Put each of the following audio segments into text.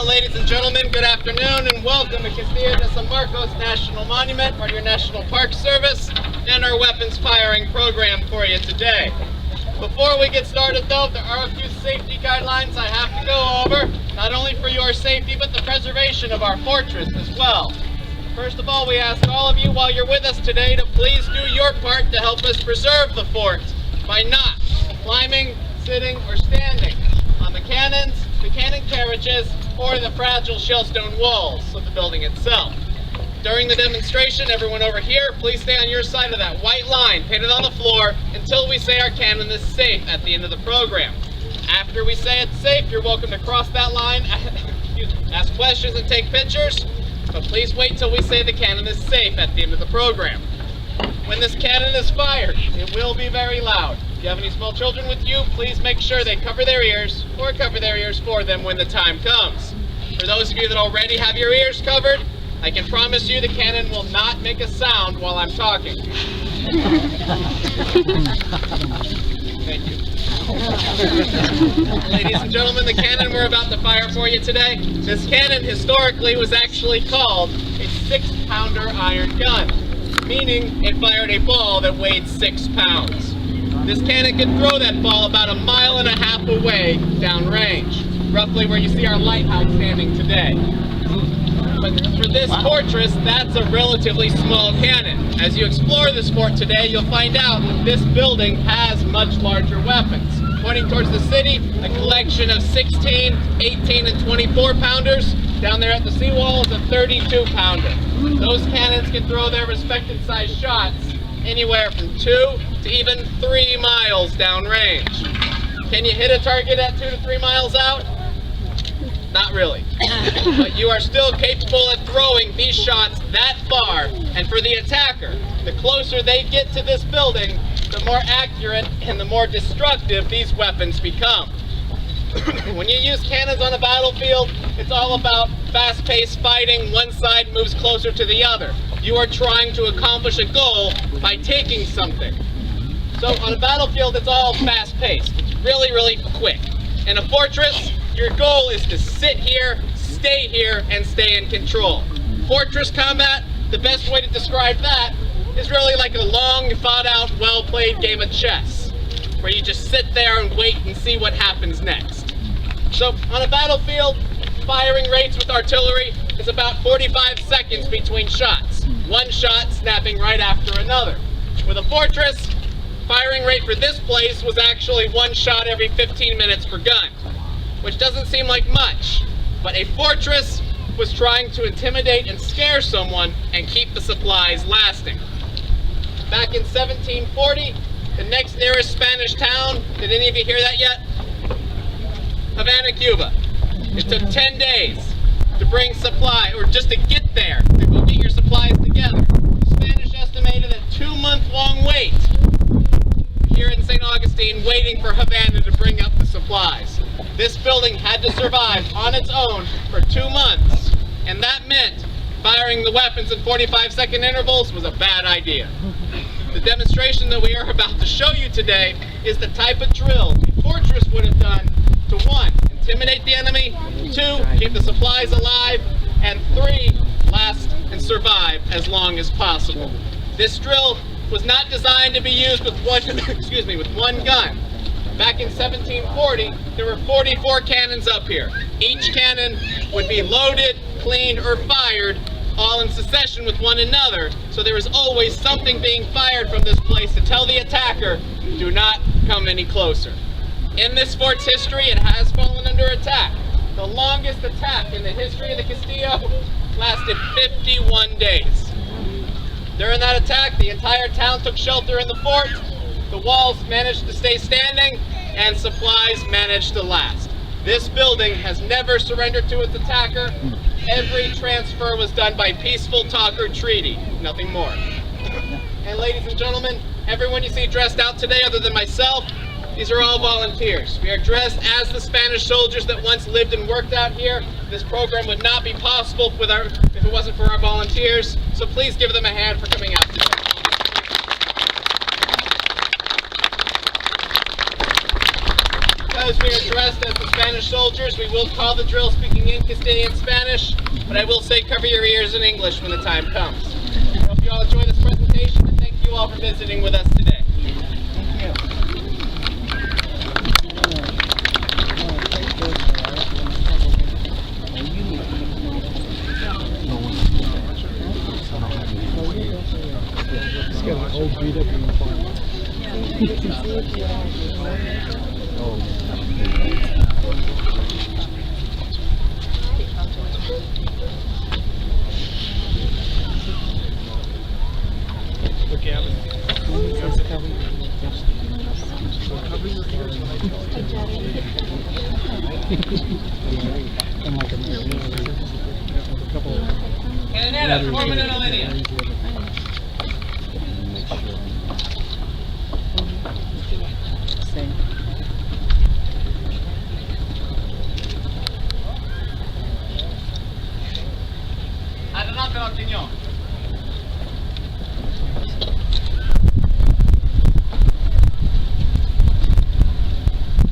Well, ladies and gentlemen, good afternoon and welcome to Castillo de San Marcos National Monument, part of your National Park Service, and our weapons firing program for you today. Before we get started though, there are a few safety guidelines I have to go over, not only for your safety, but the preservation of our fortress as well. First of all, we ask all of you while you're with us today to please do your part to help us preserve the fort by not climbing, sitting, or standing on the cannons, the cannon carriages, or the fragile shellstone walls of the building itself. During the demonstration, everyone over here, please stay on your side of that white line painted on the floor until we say our cannon is safe at the end of the program. After we say it's safe, you're welcome to cross that line, ask questions, and take pictures, but please wait till we say the cannon is safe at the end of the program. When this cannon is fired, it will be very loud. If you have any small children with you, please make sure they cover their ears or cover their ears for them when the time comes. For those of you that already have your ears covered, I can promise you the cannon will not make a sound while I'm talking. Thank you. Ladies and gentlemen, the cannon we're about to fire for you today, this cannon historically was actually called a 6-pounder iron gun, meaning it fired a ball that weighed 6 pounds. This cannon could throw that ball about 1.5 miles away downrange, roughly where you see our lighthouse standing today. But for this fortress, that's a relatively small cannon. As you explore this fort today, you'll find out that this building has much larger weapons. Pointing towards the city, a collection of 16, 18, and 24 pounders. Down there at the seawall is a 32 pounder. Those cannons can throw their respective size shots anywhere from 2 to even 3 miles downrange. Can you hit a target at 2 to 3 miles out? Not really. But you are still capable of throwing these shots that far, and for the attacker, the closer they get to this building, the more accurate and the more destructive these weapons become. When you use cannons on a battlefield, it's all about fast-paced fighting. One side moves closer to the other. You are trying to accomplish a goal by taking something. So on a battlefield, it's all fast-paced. It's really, really quick. In a fortress, your goal is to sit here, and stay in control. Fortress combat, the best way to describe that is really like a long, thought-out, well-played game of chess, where you just sit there and wait and see what happens next. So on a battlefield, firing rates with artillery is about 45 seconds between shots, one shot snapping right after another. With a fortress, firing rate for this place was actually one shot every 15 minutes per gun, which doesn't seem like much, but a fortress was trying to intimidate and scare someone and keep the supplies lasting. Back in 1740, the next nearest Spanish town, did any of you hear that yet? Havana, Cuba. It took 10 days to bring supply, or just to get there, to go get your supplies together. The Spanish estimated a 2-month-long wait here in St. Augustine, waiting for Havana to bring up the supplies. This building had to survive on its own for 2 months, and that meant firing the weapons in 45-second intervals was a bad idea. The demonstration that we are about to show you today is the type of drill a fortress would have done to 1, intimidate the enemy, 2, keep the supplies alive, and 3, last and survive as long as possible. This drill was not designed to be used with one gun. Back in 1740, there were 44 cannons up here. Each cannon would be loaded, cleaned, or fired, all in succession with one another, so there was always something being fired from this place to tell the attacker, do not come any closer. In this fort's history, it has fallen under attack. The longest attack in the history of the Castillo lasted 51 days. During that attack, the entire town took shelter in the fort, the walls managed to stay standing, and supplies managed to last. This building has never surrendered to its attacker. Every transfer was done by peaceful talk or treaty, nothing more. And ladies and gentlemen, everyone you see dressed out today other than myself, these are all volunteers. We are dressed as the Spanish soldiers that once lived and worked out here. This program would not be possible if it wasn't for our volunteers, so please give them a hand for coming out today. Because we are dressed as the Spanish soldiers, we will call the drill speaking speaking in Castilian Spanish, but I will say cover your ears in English when the time comes. I hope you all enjoy this presentation, and thank you all for visiting with us today. Cananera, 4-minute línea. Adelante, don Quiñón.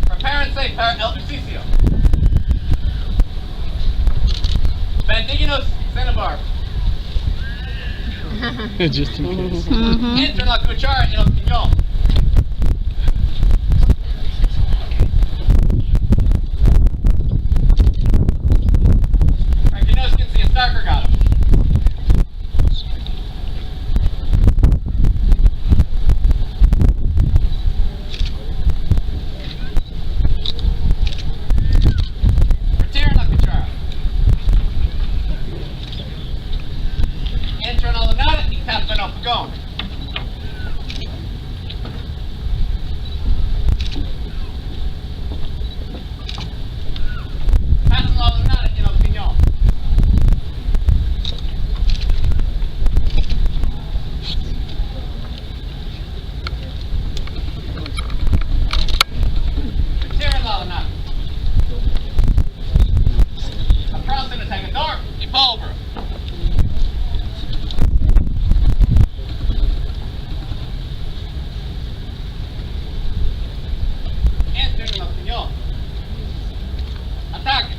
Prepárense para el ejercicio. Bendignos Senabar. Just in case. Entra la cuchara en el piñón. Para que nos que se está cargado. Retiren la cuchara. Entran a la nada y tapan el fogón. Pasan la nada en el piñón. Retiren la nada. Across el atagador y pólvora. Entren en el piñón. Ataquen.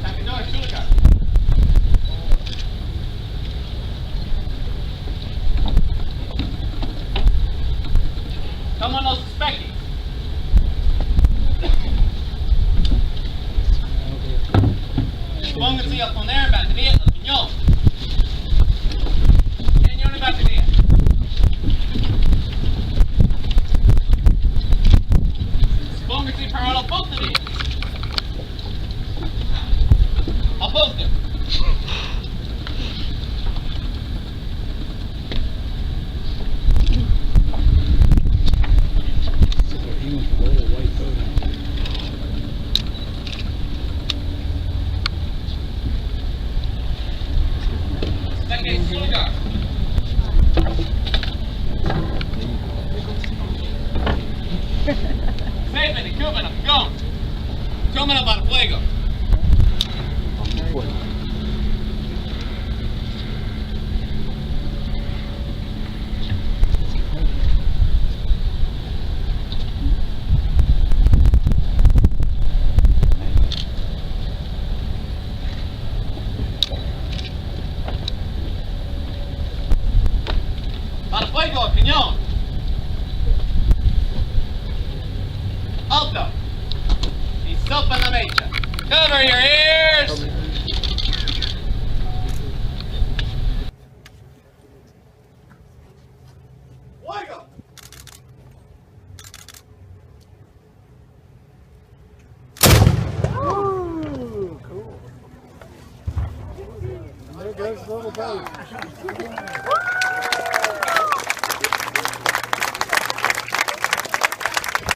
Atagador, su lugar. Someone else suspecting. Pónganse a poner batería en el piñón. Tienen una batería. Pónganse para la batería. Aposten. Saquen su lugar. Seven y Cuban, go. Tomen el bar fuego. Para fuego, piñón. Alto. Y sopa en la mecha. Cover your ears. Fuego. Ooh, cool. There goes the little boat.